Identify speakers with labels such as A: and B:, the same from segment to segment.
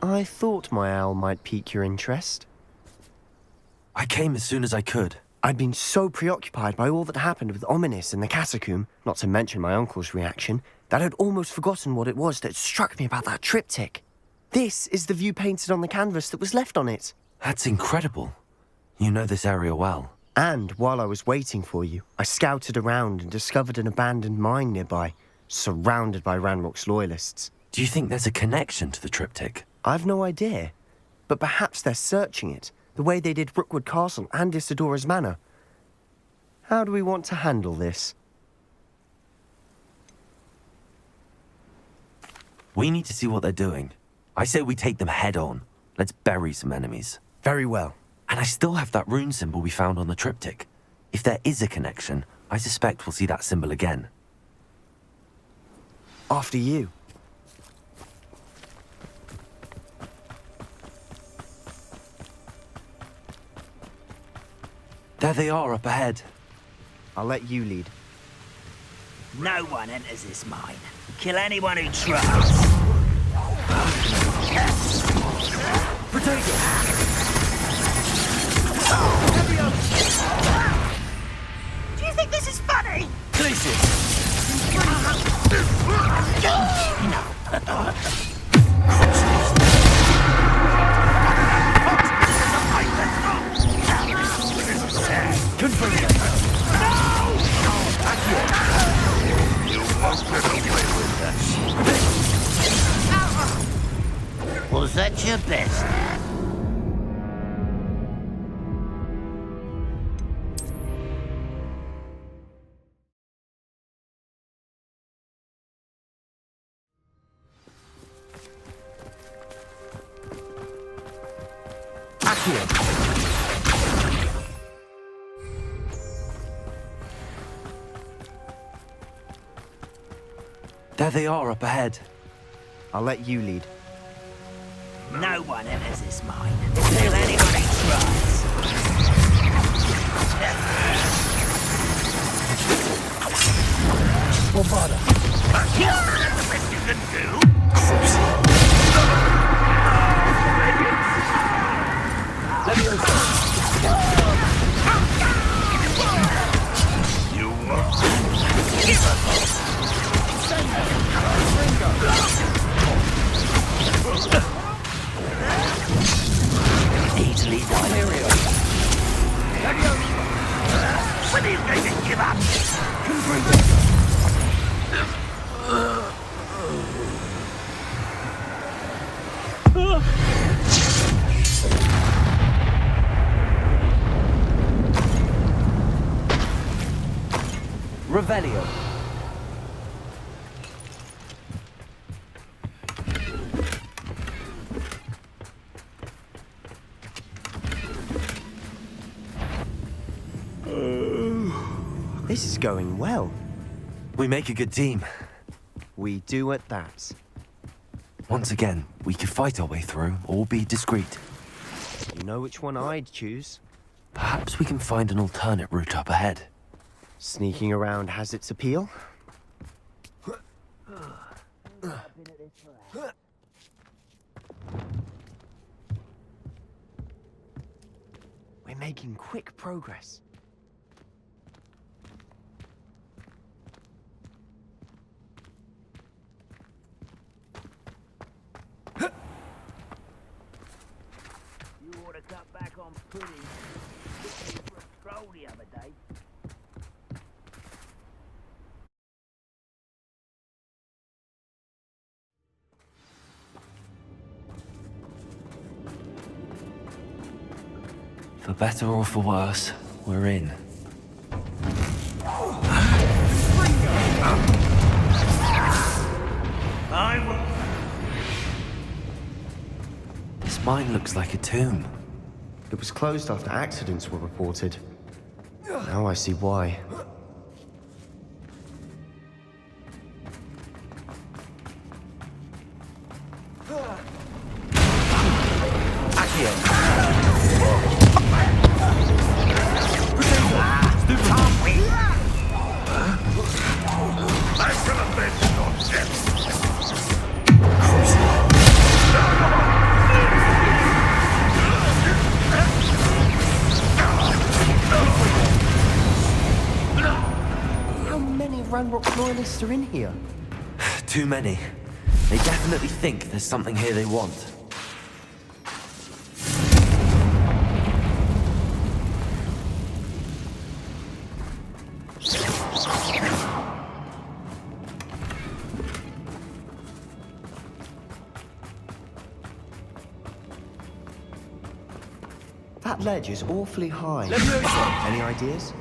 A: I thought my owl might pique your interest.
B: I came as soon as I could.
A: I'd been so preoccupied by all that happened with Ominous in the catacomb, not to mention my uncle's reaction, that I'd almost forgotten what it was that struck me about that triptych. This is the view painted on the canvas that was left on it.
B: That's incredible. You know this area well.
A: And while I was waiting for you, I scouted around and discovered an abandoned mine nearby, surrounded by Ranrock's loyalists.
B: Do you think there's a connection to the triptych?
A: I've no idea, but perhaps they're searching it, the way they did Rookwood Castle and Isidora's Manor. How do we want to handle this?
B: We need to see what they're doing. I say we take them head on. Let's bury some enemies.
A: Very well.
B: And I still have that rune symbol we found on the triptych. If there is a connection, I suspect we'll see that symbol again.
A: After you.
B: There they are up ahead.
A: I'll let you lead.
C: No one enters this mine. Kill anyone who tries.
B: Protect it!
C: Do you think this is funny? Was that your best?
B: There they are up ahead.
A: I'll let you lead.
C: No one enters this mine. Kill anyone who tries.
B: Well, bother.
C: That's the best you can do.
B: Let me also.
C: You want give us. Need to leave one area. When are you going to give up?
B: Revelio.
A: This is going well.
B: We make a good team.
A: We do at that.
B: Once again, we could fight our way through or be discreet.
A: You know which one I'd choose.
B: Perhaps we can find an alternate route up ahead.
A: Sneaking around has its appeal. We're making quick progress.
C: You ought to cut back on pudding. Took me for a stroll the other day.
B: For better or for worse, we're in. This mine looks like a tomb.
A: It was closed after accidents were reported. Now I see why. Ranrock's loyalists are in here?
B: Too many. They definitely think there's something here they want.
A: That ledge is awfully high. Any ideas?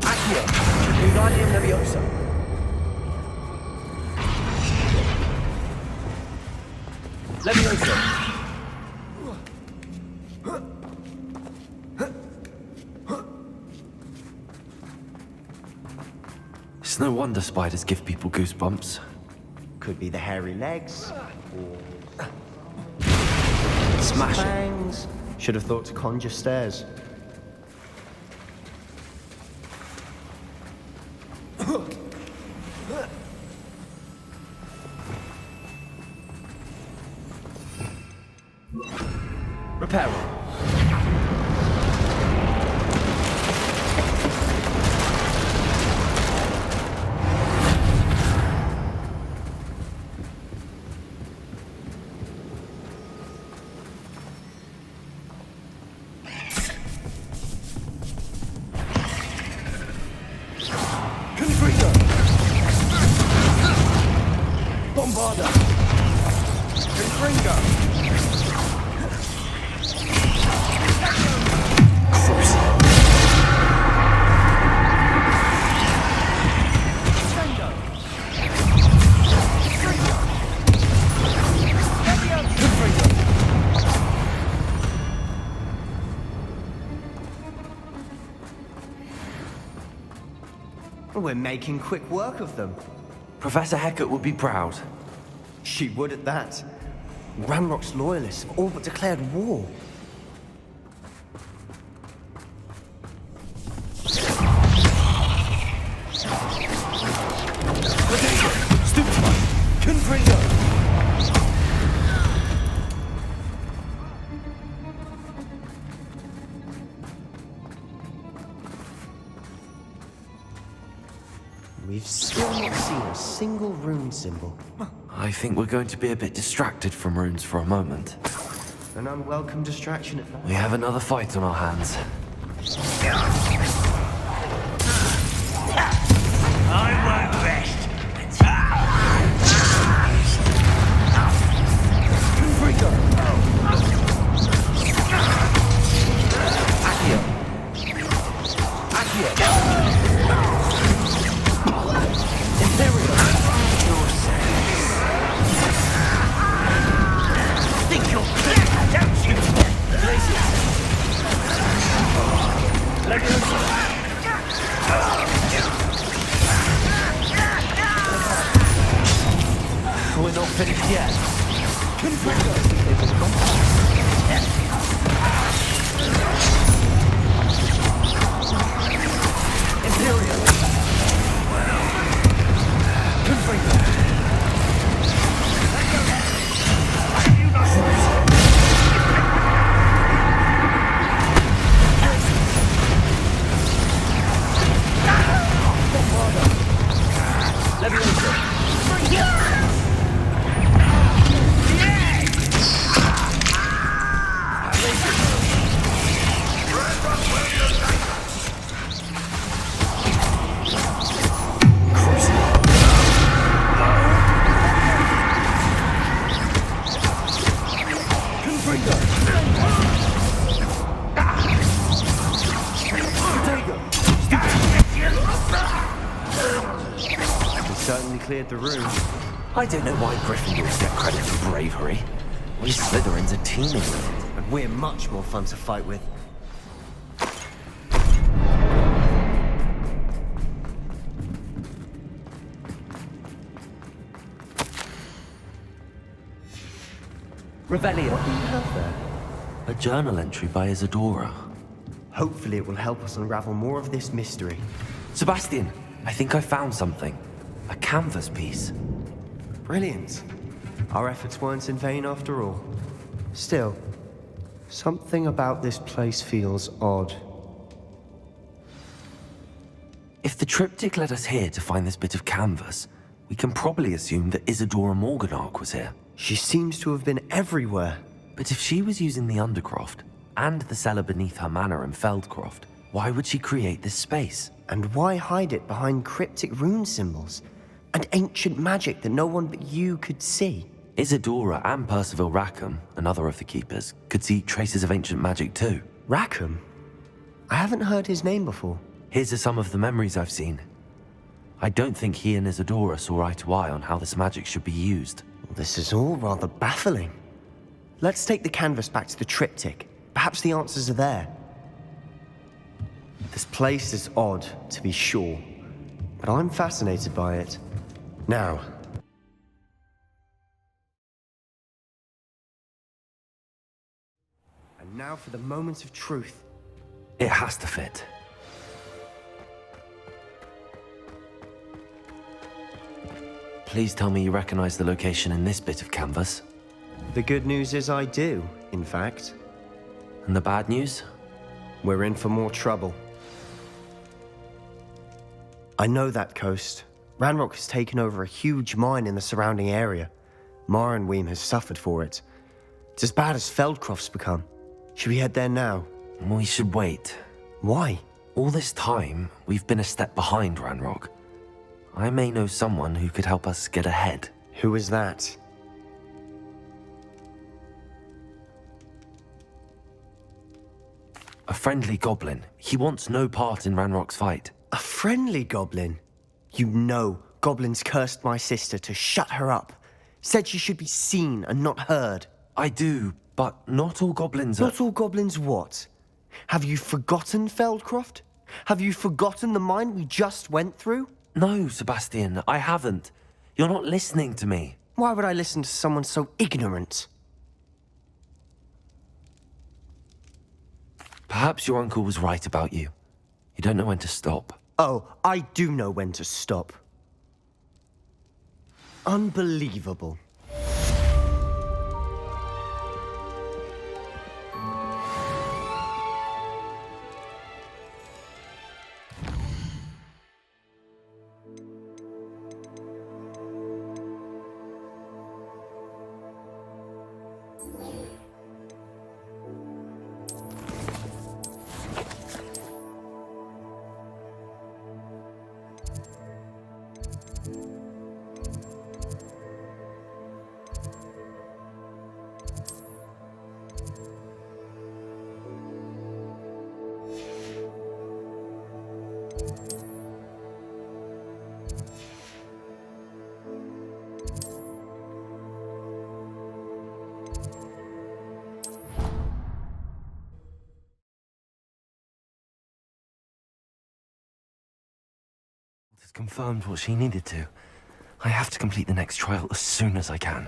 A: Accio, Wingardium Leviosa. Leviosa.
B: It's no wonder spiders give people goosebumps.
A: Could be the hairy legs.
B: Smash it.
A: Fangs. Should have thought to conjure stairs. Repair it. Bombarda! Confringo! We're making quick work of them.
B: Professor Hecat would be proud.
A: She would at that. Ranrock's loyalists have all but declared war. We've still not seen a single rune symbol.
B: I think we're going to be a bit distracted from runes for a moment.
A: An unwelcome distraction at that.
B: We have another fight on our hands.
C: I won't rest.
B: We're not finished yet.
A: Certainly cleared the room.
B: I don't know why Gryffindors get credit for bravery. We Slytherins are teeming with it.
A: And we're much more fun to fight with. Revelio, what do you have there?
B: A journal entry by Isadora.
A: Hopefully it will help us unravel more of this mystery.
B: Sebastian, I think I found something. A canvas piece.
A: Brilliant. Our efforts weren't in vain after all. Still, something about this place feels odd.
B: the triptych led us here to find this bit of canvas, we can probably assume that Isadora Morganach was here.
A: She seems to have been everywhere.
B: But if she was using the Undercroft, and the cellar beneath her manor in Feldcroft, why would she create this space?
A: And why hide it behind cryptic rune symbols? And ancient magic that no one but you could see?
B: Isadora and Percival Rackham, another of the keepers, could see traces of ancient magic too.
A: Rackham? I haven't heard his name before.
B: Here's some of the memories I've seen. I don't think he and Isadora saw eye to eye on how this magic should be used.
A: This is all rather baffling. Let's take the canvas back to the triptych. Perhaps the answers are there. This place is odd, to be sure, but I'm fascinated by it. Now, and now for the moment of truth.
B: It has to fit. Please tell me you recognize the location in this bit of canvas.
A: The good news is I do, in fact.
B: And the bad news?
A: We're in for more trouble. I know that coast. Ranrock has taken over a huge mine in the surrounding area. Marenweem has suffered for it. It's as bad as Feldcroft's become. Should we head there now?
B: We should wait.
A: Why?
B: All this time, we've been a step behind Ranrock. I may know someone who could help us get ahead.
A: Who is that?
B: A friendly goblin. He wants no part in Ranrock's fight.
A: A friendly goblin? You know, goblins cursed my sister to shut her up. Said she should be seen and not heard.
B: I do, but not all goblins are...
A: Not all goblins what? Have you forgotten Feldcroft? Have you forgotten the mine we just went through?
B: No, Sebastian, I haven't. You're not listening to me.
A: Why would I listen to someone so ignorant?
B: Perhaps your uncle was right about you. You don't know when to stop.
A: Oh, I do know when to stop. Unbelievable.
B: Has confirmed what she needed to. I have to complete the next trial as soon as I can.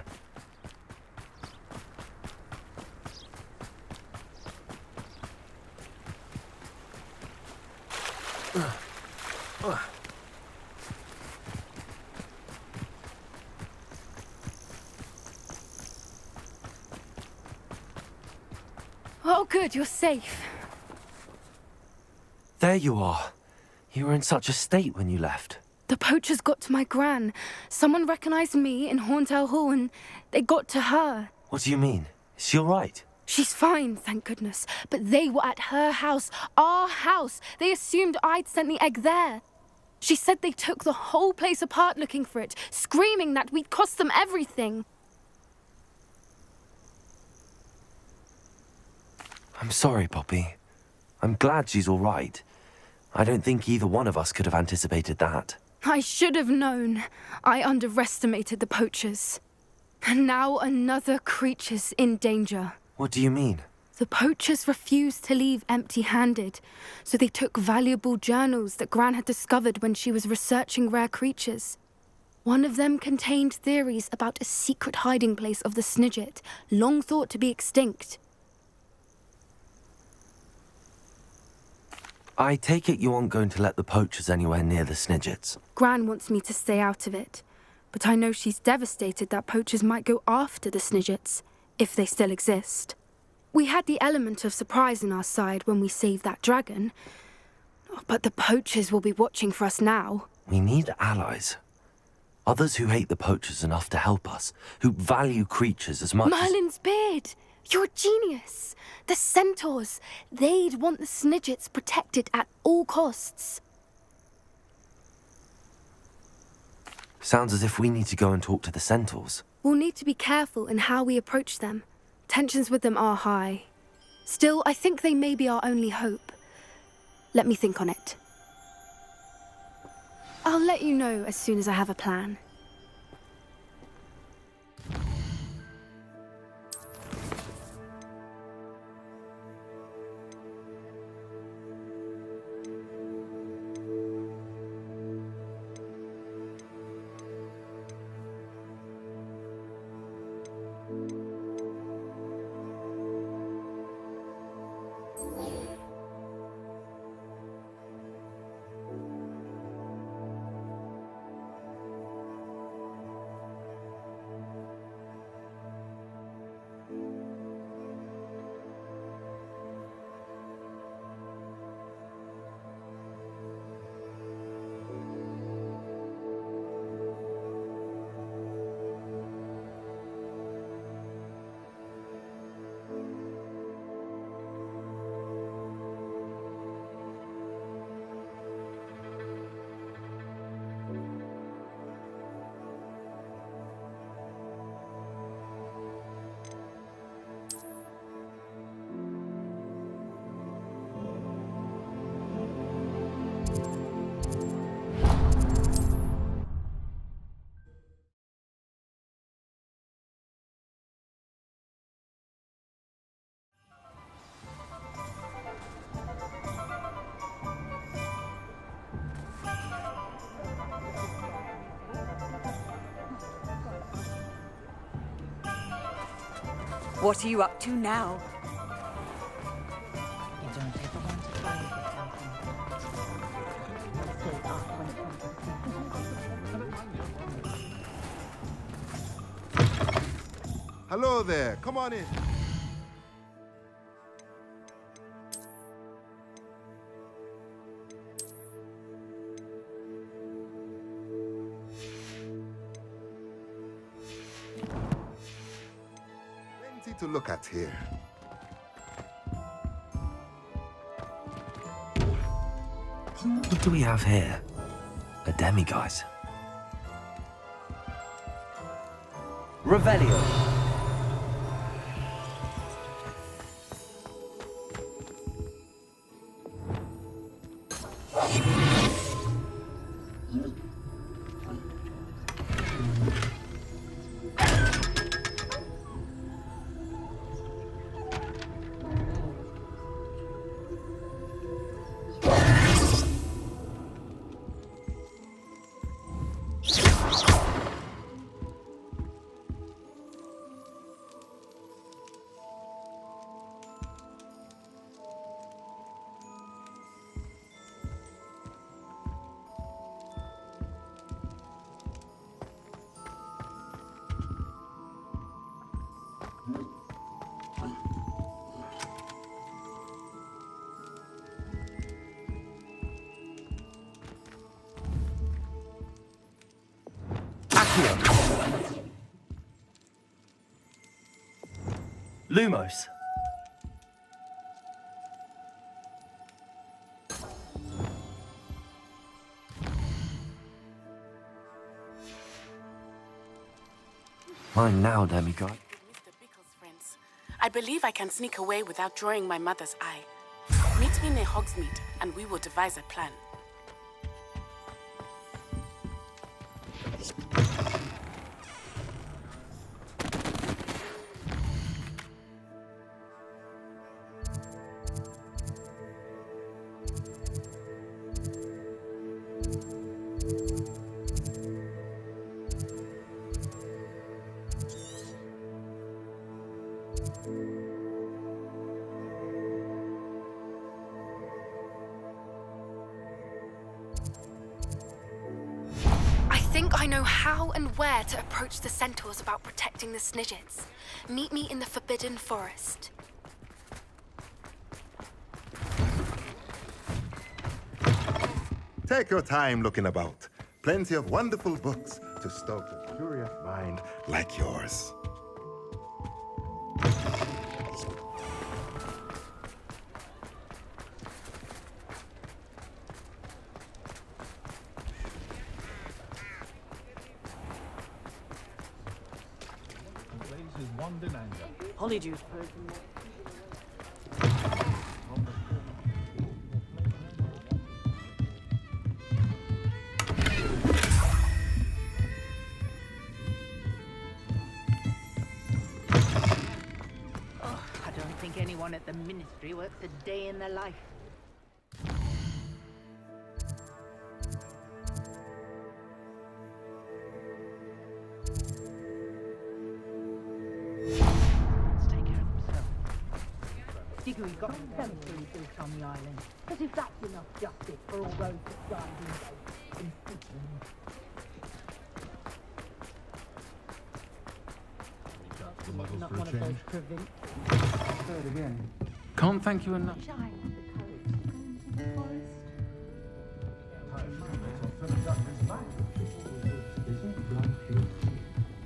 D: Oh, good, you're safe.
B: There you are. You were in such a state when you left.
D: The poachers got to my gran. Someone recognized me in Horntail Hall and they got to her.
B: What do you mean? Is she all right?
D: She's fine, thank goodness. But they were at her house, our house. They assumed I'd sent the egg there. She said they took the whole place apart looking for it, screaming that we'd cost them everything.
B: I'm sorry, Poppy. I'm glad she's all right. I don't think either one of us could have anticipated that.
D: I should have known. I underestimated the poachers. And now another creature's in danger.
B: What do you mean?
D: The poachers refused to leave empty-handed, so they took valuable journals that Gran had discovered when she was researching rare creatures. One of them contained theories about a secret hiding place of the Snidget, long thought to be extinct.
B: I take it you aren't going to let the poachers anywhere near the Snidgets.
D: Gran wants me to stay out of it, but I know she's devastated that poachers might go after the Snidgets, if they still exist. We had the element of surprise on our side when we saved that dragon. But the poachers will be watching for us now.
B: We need allies. Others who hate the poachers enough to help us, who value creatures as much as...
D: Merlin's beard! You're a genius! The centaurs! They'd want the Snidgets protected at all costs.
B: Sounds as if we need to go and talk to the centaurs.
D: We'll need to be careful in how we approach them. Tensions with them are high. Still, I think they may be our only hope. Let me think on it. I'll let you know as soon as I have a plan.
E: What are you up to now?
F: Hello there, come on in. Plenty to look at here.
B: What do we have here? A demiguise. Revelio.
A: Lumos.
B: Mine now, demiguise.
G: Mr. Bickle's friends. I believe I can sneak away without drawing my mother's eye. Meet me near Hogsmeade, and we will devise a plan.
D: I think I know how and where to approach the centaurs about protecting the Snidgets. Meet me in the Forbidden Forest.
F: Take your time looking about. Plenty of wonderful books to stoke a curious mind like yours.
C: Honeydew.
H: I don't think anyone at the ministry works a day in their life. Let's take care of himself. Diggory got a cemetery built on the island. As if that's enough justice for all those that died in Scotland. Not one of those provincials.
I: Can't thank you enough.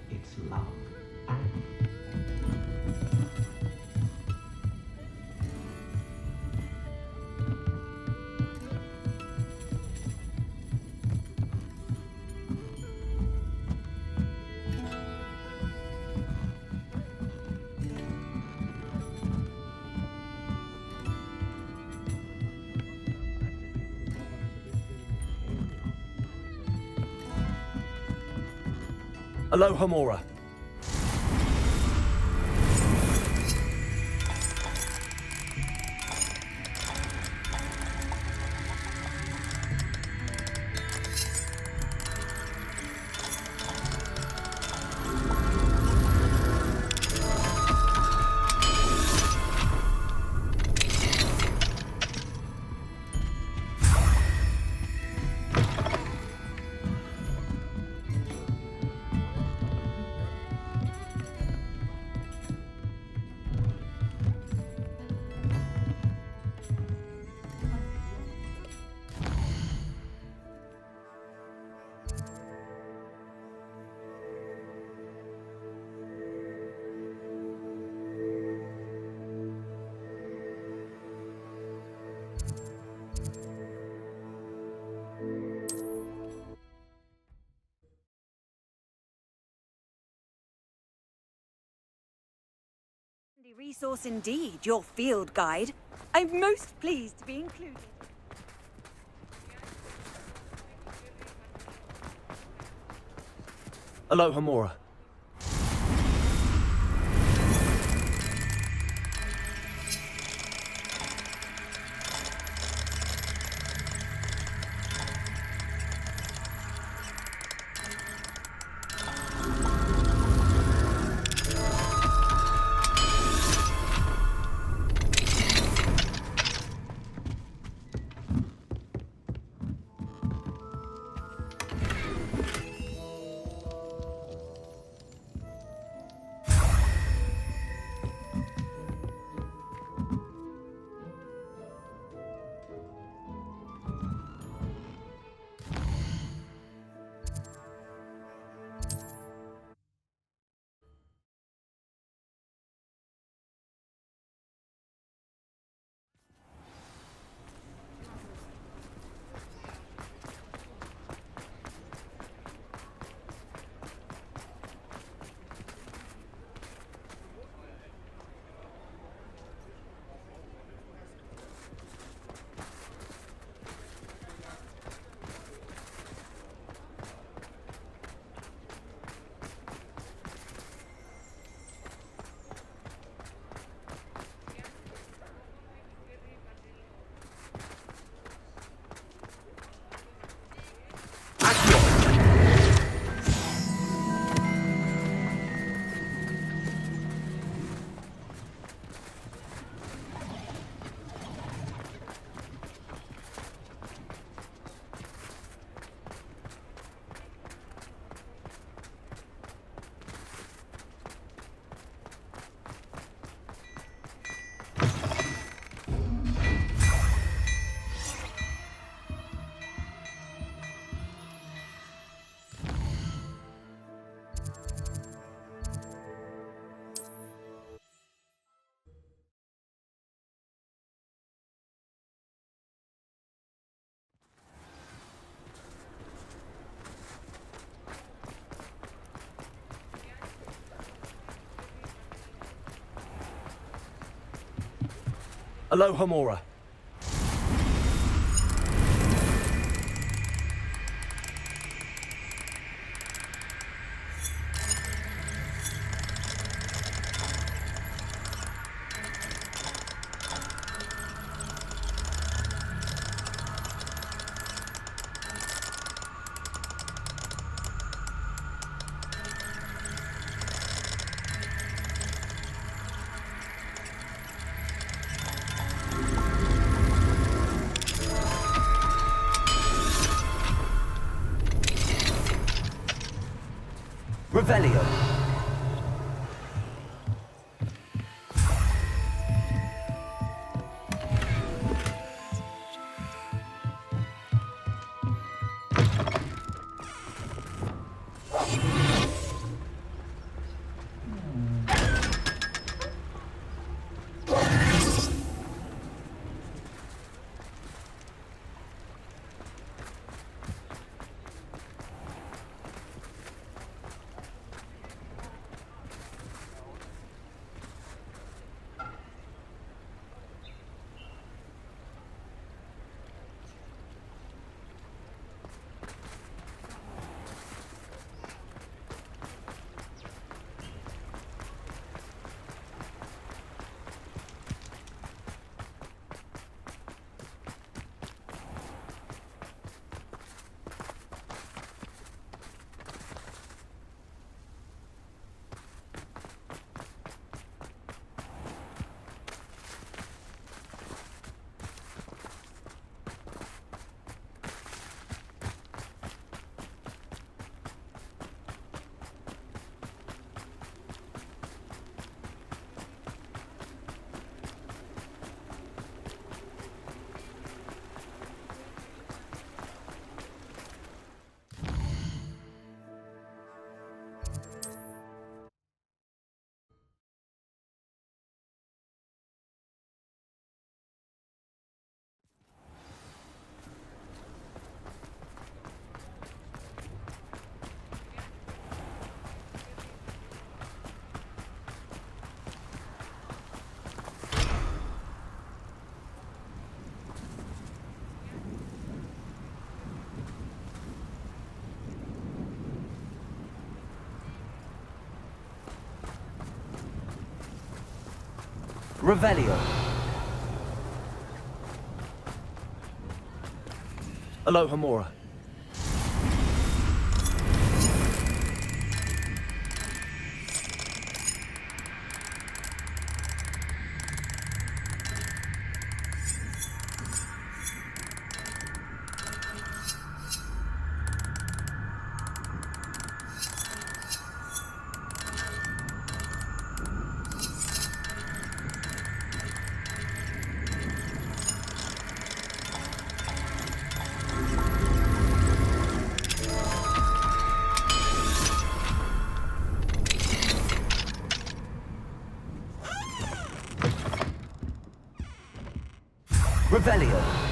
J: It's love.
A: Aloha Mora.
E: Resource indeed, your field guide. I'm most pleased to be included.
A: Aloha Mora.
B: Aloha Mora. Revelio. Revelio. Aloha Mora. Revelio.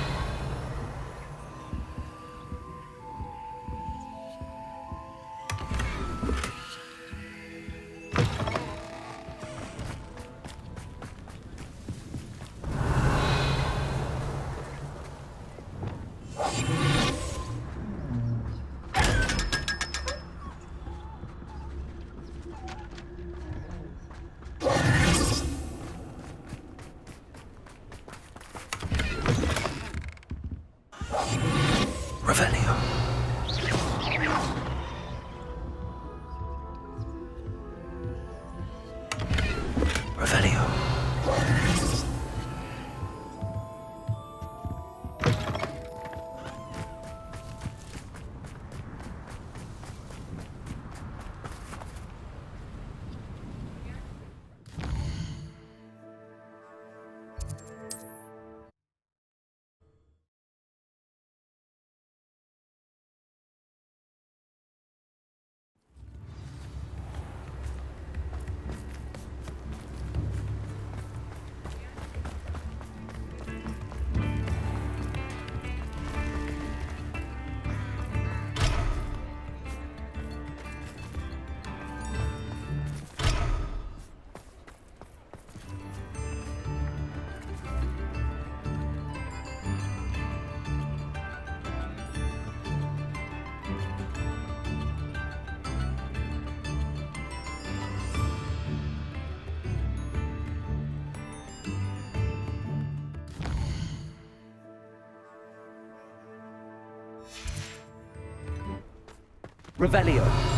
A: Revelio.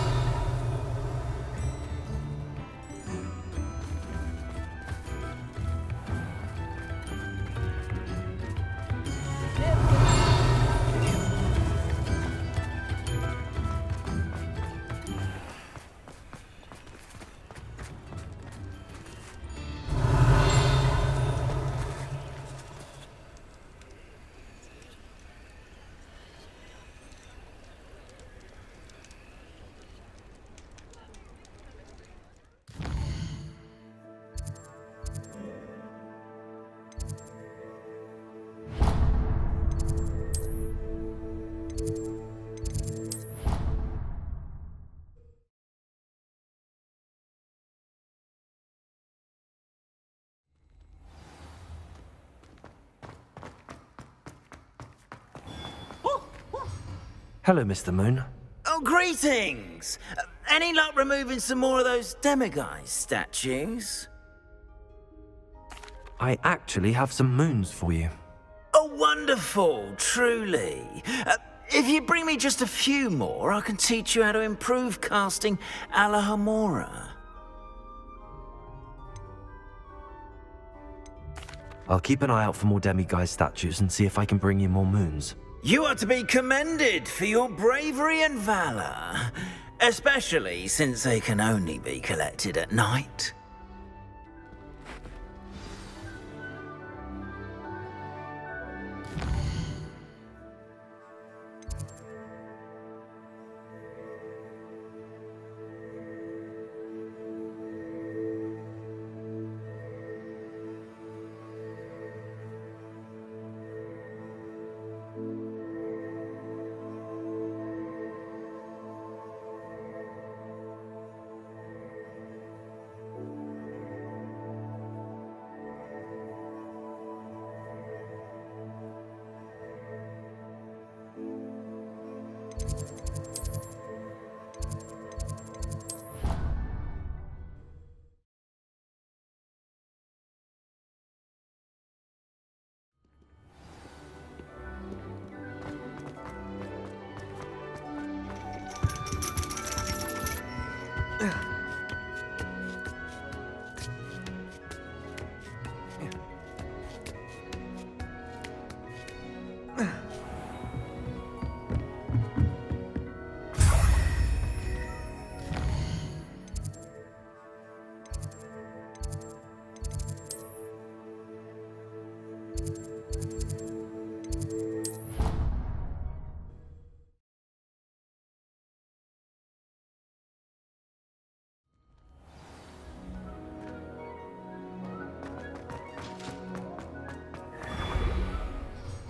B: Hello, Mr. Moon.
C: Oh, greetings! Any luck removing some more of those demiguise statues?
B: I actually have some moons for you.
C: Oh, wonderful, truly. If you bring me just a few more, I can teach you how to improve casting a la Hamura.
B: I'll keep an eye out for more demiguise statues and see if I can bring you more moons.
C: You are to be commended for your bravery and valor, especially since they can only be collected at night.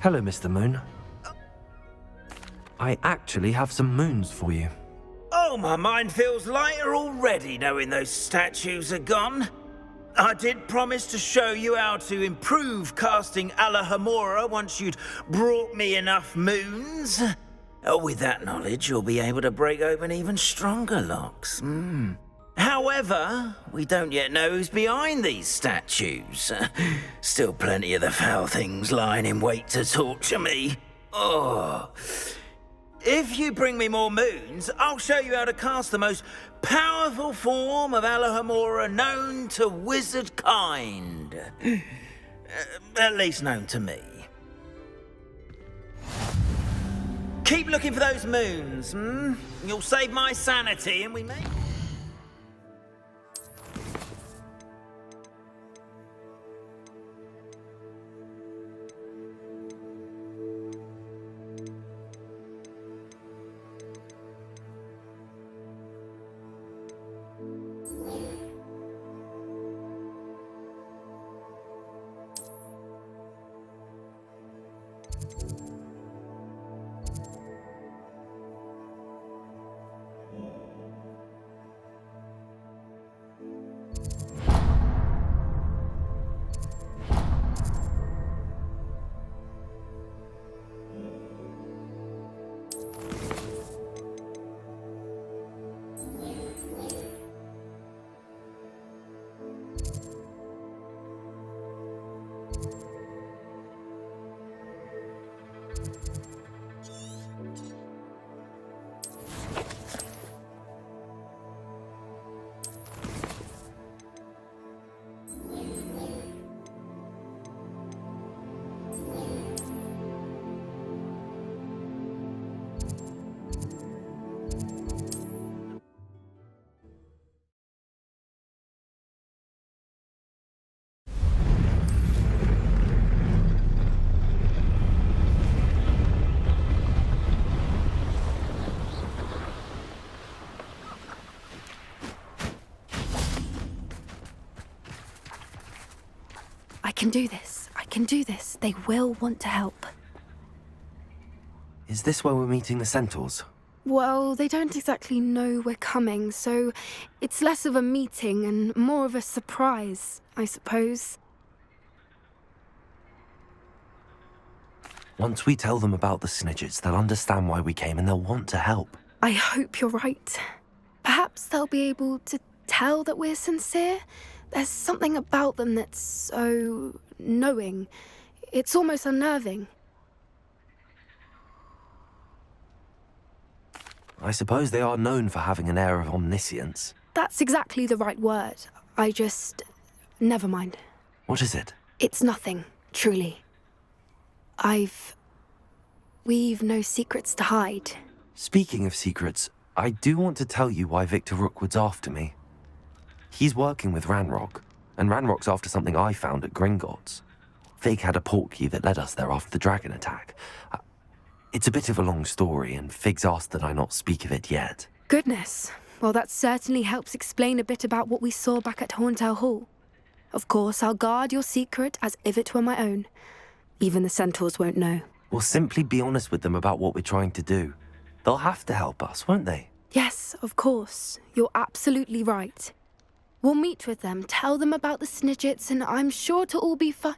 B: Hello, Mr. Moon. I actually have some moons for you.
C: Oh, my mind feels lighter already knowing those statues are gone. I did promise to show you how to improve casting a la Hamura once you'd brought me enough moons. With that knowledge, you'll be able to break open even stronger locks. However, we don't yet know who's behind these statues. Still plenty of the foul things lying in wait to torture me. Oh. If you bring me more moons, I'll show you how to cast the most powerful form of a la Hamura known to wizard kind. At least known to me. Keep looking for those moons, You'll save my sanity and we may...
D: can do this. I can do this. They will want to help.
B: Is this where we're meeting the Centaurs?
D: Well, they don't exactly know we're coming, so it's less of a meeting and more of a surprise, I suppose.
B: Once we tell them about the Snidgets, they'll understand why we came and they'll want to help.
D: I hope you're right. Perhaps they'll be able to tell that we're sincere. There's something about them that's so knowing. It's almost unnerving.
B: I suppose they are known for having an air of omniscience.
D: That's exactly the right word. Never mind.
B: What is it?
D: It's nothing, truly. We've no secrets to hide.
B: Speaking of secrets, I do want to tell you why Victor Rookwood's after me. He's working with Ranrock, and Ranrock's after something I found at Gringotts. Fig had a portkey that led us there after the dragon attack. It's a bit of a long story, and Fig's asked that I not speak of it yet.
D: Goodness. Well, that certainly helps explain a bit about what we saw back at Horntail Hall. Of course, I'll guard your secret as if it were my own. Even the Centaurs won't know.
B: We'll simply be honest with them about what we're trying to do. They'll have to help us, won't they?
D: Yes, of course. You're absolutely right. We'll meet with them, tell them about the Snidgets, and I'm sure it'll all be fine.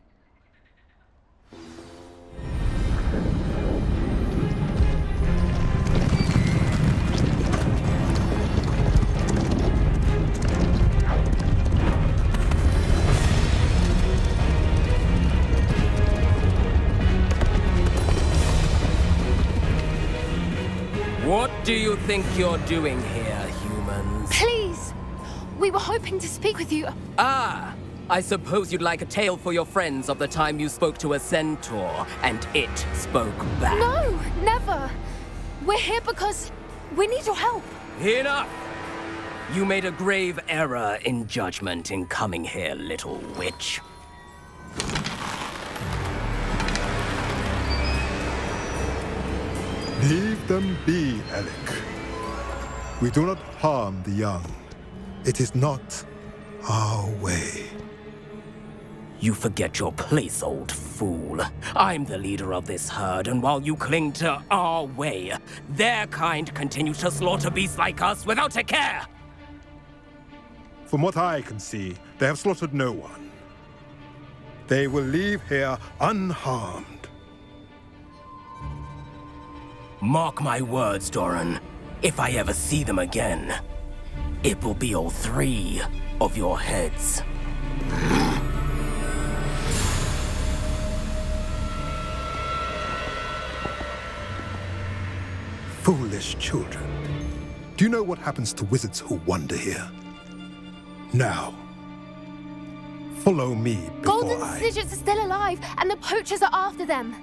I: What do you think you're doing here, humans?
D: Please! We were hoping to speak with you.
I: Ah! I suppose you'd like a tale for your friends of the time you spoke to a centaur, and it spoke back.
D: No, never. We're here because we need your help.
I: Enough! You made a grave error in judgment in coming here, little witch.
F: Leave them be, Alec. We do not harm the young. It is not our way.
I: You forget your place, old fool. I'm the leader of this herd, and while you cling to our way, their kind continue to slaughter beasts like us without a care!
F: From what I can see, they have slaughtered no one. They will leave here unharmed.
I: Mark my words, Doran. If I ever see them again, it will be all 3 of your heads.
F: Foolish children. Do you know what happens to wizards who wander here? Now, follow me before
D: Golden Snidgets are still alive, and the poachers are after them.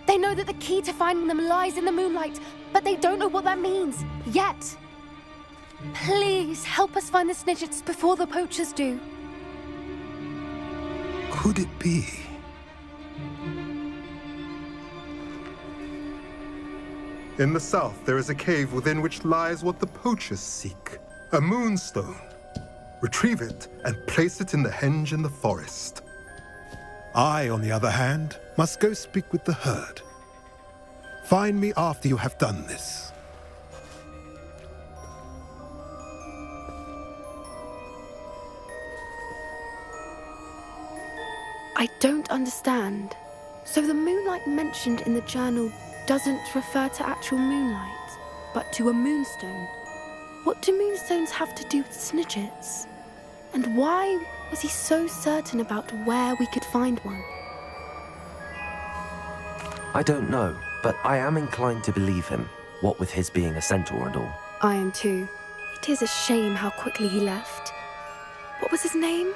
D: They know that the key to finding them lies in the moonlight, but they don't know what that means, yet. Please, help us find the Snidgets before the poachers do.
F: Could it be? In the south, there is a cave within which lies what the poachers seek. A moonstone. Retrieve it and place it in the henge in the forest. I, on the other hand, must go speak with the herd. Find me after you have done this.
D: I don't understand. So the moonlight mentioned in the journal doesn't refer to actual moonlight, but to a moonstone. What do moonstones have to do with Snidgets? And why was he so certain about where we could find one?
B: I don't know, but I am inclined to believe him, what with his being a centaur and all.
D: I am too. It is a shame how quickly he left. What was his name?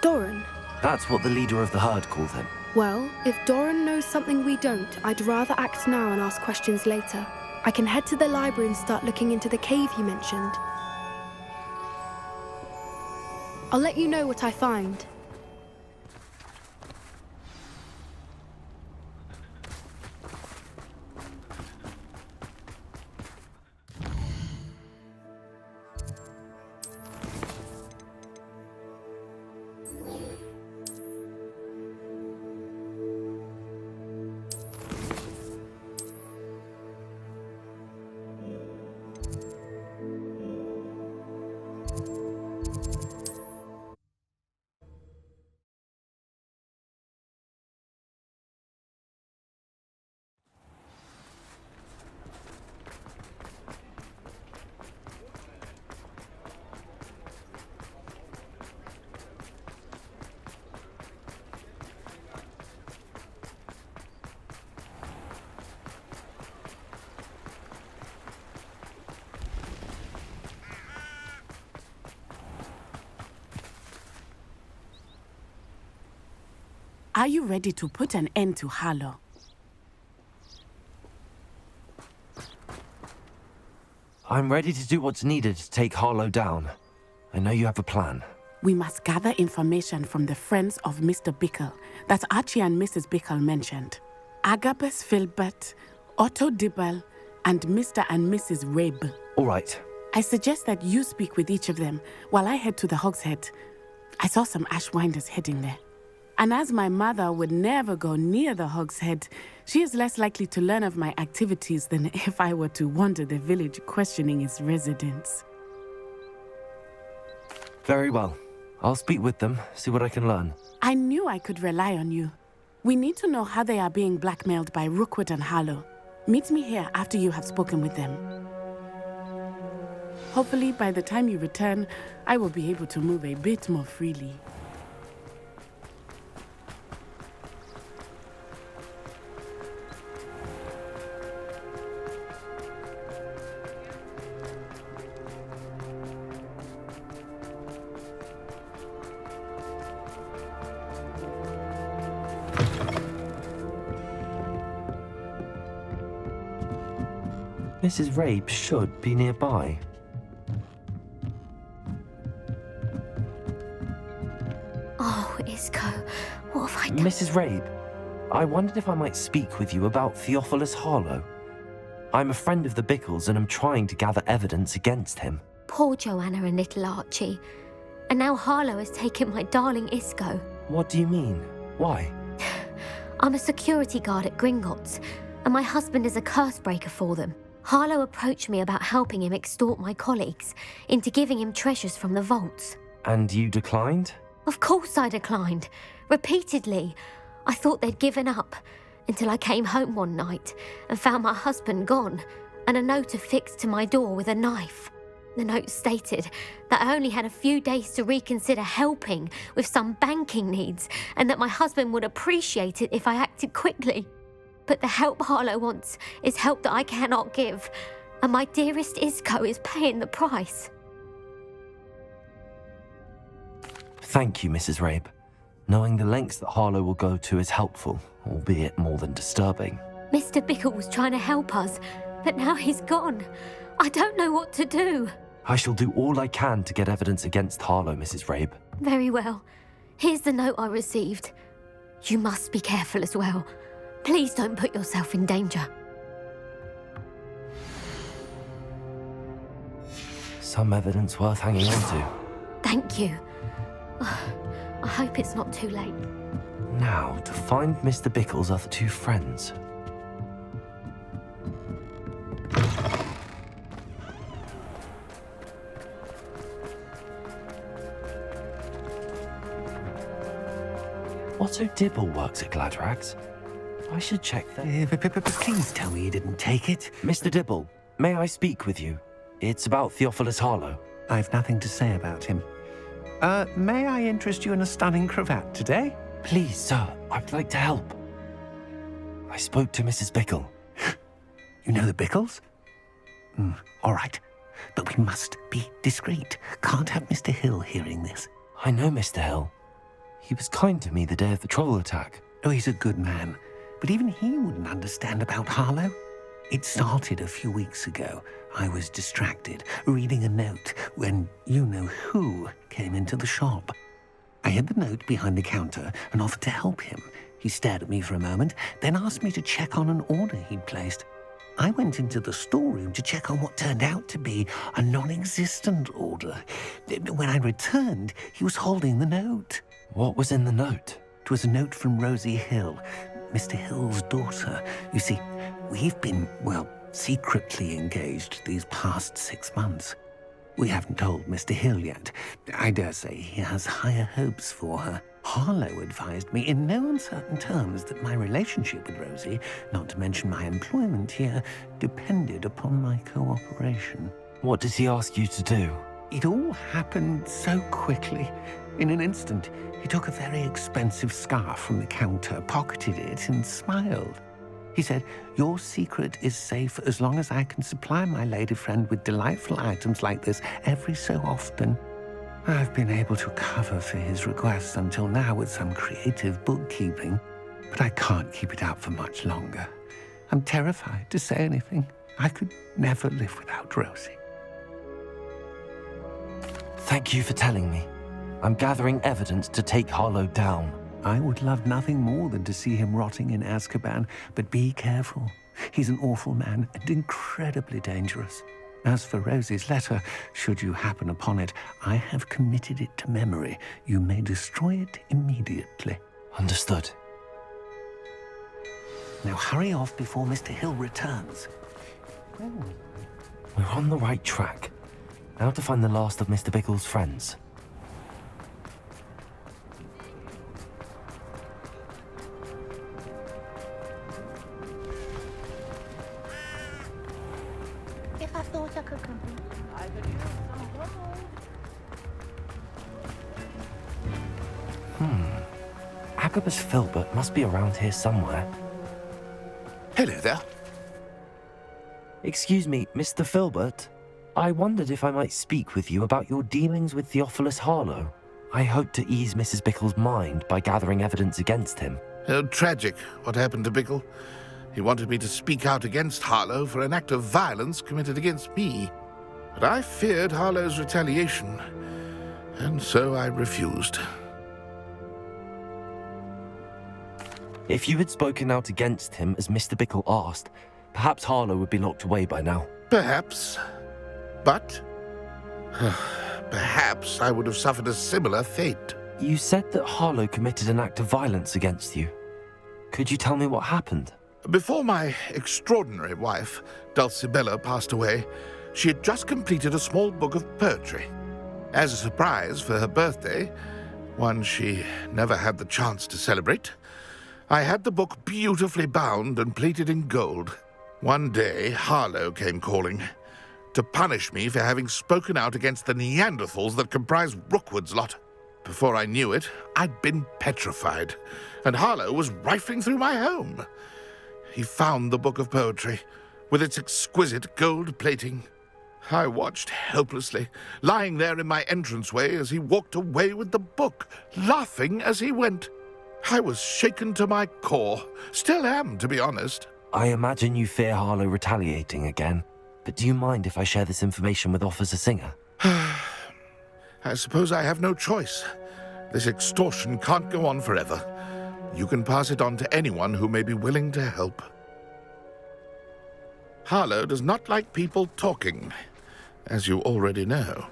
D: Doran.
B: That's what the leader of the herd called him.
D: Well, if Doran knows something we don't, I'd rather act now and ask questions later. I can head to the library and start looking into the cave you mentioned. I'll let you know what I find.
G: Are you ready to put an end to Harlow?
B: I'm ready to do what's needed to take Harlow down. I know you have a plan.
G: We must gather information from the friends of Mr. Bickle that Archie and Mrs. Bickle mentioned. Agabus Filbert, Otto Dibble, and Mr. and Mrs. Rabe.
B: All right.
G: I suggest that you speak with each of them while I head to the Hogshead. I saw some Ashwinders heading there. And as my mother would never go near the Hogshead, she is less likely to learn of my activities than if I were to wander the village questioning its residents.
B: Very well. I'll speak with them, see what I can learn.
G: I knew I could rely on you. We need to know how they are being blackmailed by Rookwood and Harlow. Meet me here after you have spoken with them. Hopefully, by the time you return, I will be able to move a bit more freely.
B: Mrs. Rabe should be nearby.
J: Oh, Isco, what have I done?
B: Mrs. Rabe, I wondered if I might speak with you about Theophilus Harlow. I'm a friend of the Bickles and I'm trying to gather evidence against him.
J: Poor Joanna and little Archie. And now Harlow has taken my darling Isco.
B: What do you mean? Why?
J: I'm a security guard at Gringotts, and my husband is a curse breaker for them. Harlow approached me about helping him extort my colleagues into giving him treasures from the vaults.
B: And you declined?
J: Of course I declined. Repeatedly. I thought they'd given up, until I came home one night and found my husband gone, and a note affixed to my door with a knife. The note stated that I only had a few days to reconsider helping with some banking needs, and that my husband would appreciate it if I acted quickly. But the help Harlow wants is help that I cannot give, and my dearest Isco is paying the price.
B: Thank you, Mrs. Rabe. Knowing the lengths that Harlow will go to is helpful, albeit more than disturbing.
J: Mr. Bickle was trying to help us, but now he's gone. I don't know what to do.
B: I shall do all I can to get evidence against Harlow, Mrs. Rabe.
J: Very well. Here's the note I received. You must be careful as well. Please don't put yourself in danger.
B: Some evidence worth hanging on to.
J: Thank you. I hope it's not too late.
B: Now, to find Mr. Bickle's other two friends. Otto Dibble works at Gladrags. I should check that.
K: Please tell me you didn't take it.
B: Mr. Dibble, may I speak with you? It's about Theophilus Harlow.
K: I've nothing to say about him. May I interest you in a stunning cravat today?
B: Please, sir, I'd like to help. I spoke to Mrs. Bickle.
K: You know the Bickles? All right. But we must be discreet. Can't have Mr. Hill hearing this.
B: I know Mr. Hill. He was kind to me the day of the troll attack.
K: Oh, he's a good man. But even he wouldn't understand about Harlow. It started a few weeks ago. I was distracted, reading a note, when you-know-who came into the shop. I hid the note behind the counter and offered to help him. He stared at me for a moment, then asked me to check on an order he'd placed. I went into the storeroom to check on what turned out to be a non-existent order. When I returned, he was holding the note.
B: What was in the note?
K: It was a note from Rosie Hill, Mr. Hill's daughter. You see, we've been, secretly engaged these past 6 months. We haven't told Mr. Hill yet. I dare say he has higher hopes for her. Harlow advised me in no uncertain terms that my relationship with Rosie, not to mention my employment here, depended upon my cooperation.
B: What did he ask you to do?
K: It all happened so quickly. In an instant, he took a very expensive scarf from the counter, pocketed it, and smiled. He said, "Your secret is safe as long as I can supply my lady friend with delightful items like this every so often." I've been able to cover for his requests until now with some creative bookkeeping, but I can't keep it up for much longer. I'm terrified to say anything. I could never live without Rosie.
B: Thank you for telling me. I'm gathering evidence to take Harlow down.
K: I would love nothing more than to see him rotting in Azkaban, but be careful. He's an awful man and incredibly dangerous. As for Rosie's letter, should you happen upon it, I have committed it to memory. You may destroy it immediately.
B: Understood.
K: Now hurry off before Mr. Hill returns.
B: We're on the right track. Now to find the last of Mr. Bickle's friends.
J: If I thought I could come.
B: Agabus Filbert must be around here somewhere.
L: Hello there.
B: Excuse me, Mr. Filbert. I wondered if I might speak with you about your dealings with Theophilus Harlow. I hope to ease Mrs. Bickle's mind by gathering evidence against him.
L: Tragic, what happened to Bickle. He wanted me to speak out against Harlow for an act of violence committed against me. But I feared Harlow's retaliation, and so I refused.
B: If you had spoken out against him as Mr. Bickle asked, perhaps Harlow would be locked away by now.
L: Perhaps. But perhaps I would have suffered a similar fate.
B: You said that Harlow committed an act of violence against you. Could you tell me what happened?
L: Before my extraordinary wife, Dulcibella, passed away, she had just completed a small book of poetry. As a surprise for her birthday, one she never had the chance to celebrate, I had the book beautifully bound and plated in gold. One day, Harlow came calling to punish me for having spoken out against the Neanderthals that comprise Rookwood's lot. Before I knew it, I'd been petrified, and Harlow was rifling through my home. He found the book of poetry, with its exquisite gold plating. I watched helplessly, lying there in my entranceway as he walked away with the book, laughing as he went. I was shaken to my core. Still am, to be honest.
B: I imagine you fear Harlow retaliating again, but do you mind if I share this information with Officer Singer?
L: I suppose I have no choice. This extortion can't go on forever. You can pass it on to anyone who may be willing to help. Harlow does not like people talking, as you already know.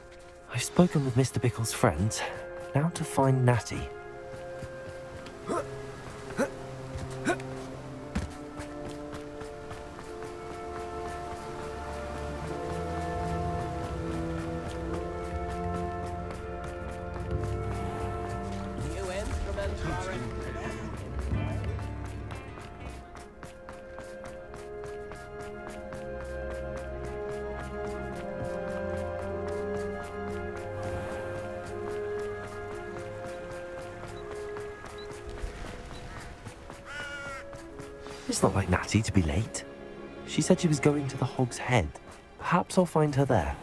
B: I've spoken with Mr. Bickle's friends. Now to find Natty. It's not like Natty to be late. She said she was going to the Hog's Head. Perhaps I'll find her there.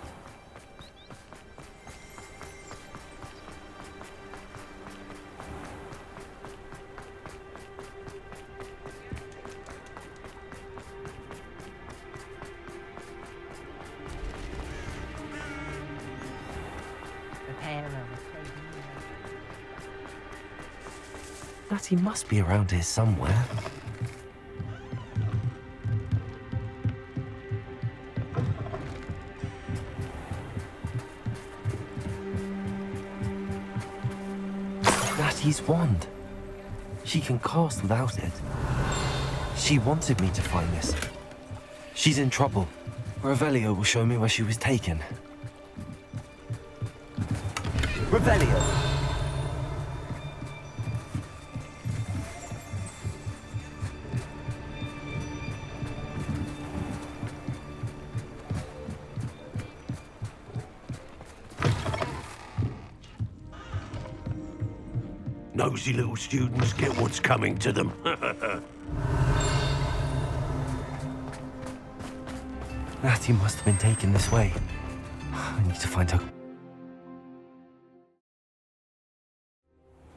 B: Natty must be around here somewhere. Natty's wand. She can cast without it. She wanted me to find this. She's in trouble. Revelio will show me where she was taken. Revelio!
M: Nosy little students get what's coming to them.
B: Natty must have been taken this way. I need to find her.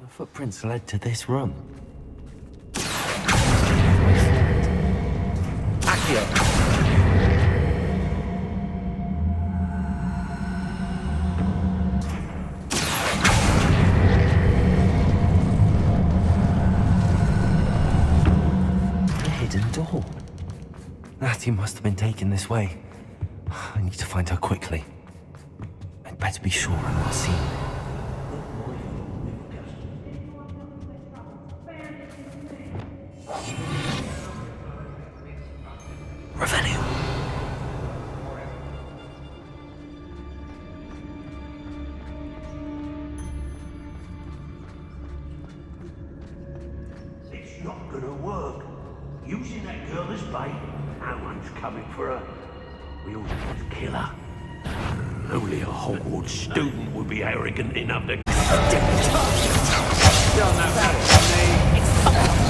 B: The footprints led to this room.
C: Accio.
B: Hidden door. Natty must have been taken this way. I need to find her quickly. I'd better be sure I'm not seen. Revelio.
M: It's not gonna work. Using that girl as bait, no one's coming for her. We all just kill her. Only a Hogwarts student would be arrogant enough to...
C: You're no better than me.